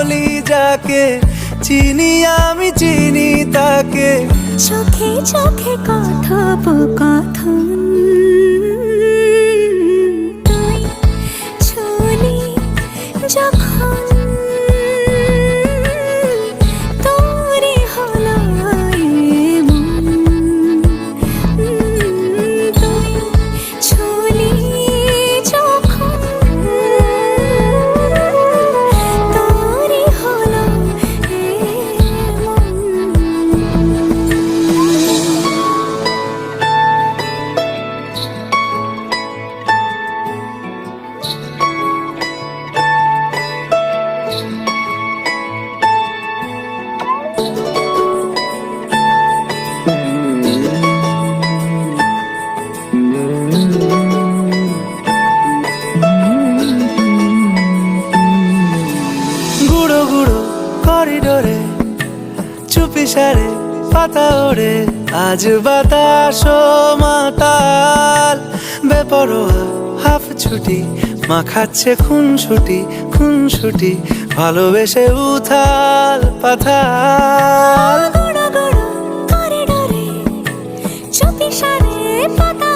বলি যাকে, চিনি আমি চিনি তাকে। চোখে চোখে কথোপকথন, তুই ছুলি যখন তোরে হলো এমন, তুই ছুলি যখন তোরে হলো এমন। গুঁড়ো গুঁড়ো করিডোরে চুপি সারে পাতা ওড়ে, আজ বাতাস মাতাল বেপরোয়া হাফ ছুটি, মাখাচ্ছে খুনসুটি খুনসুটি, ভালোবেসে উথাল পাথাল। গুঁড়ো গুঁড়ো করিডোরে চুপি সারে পাতা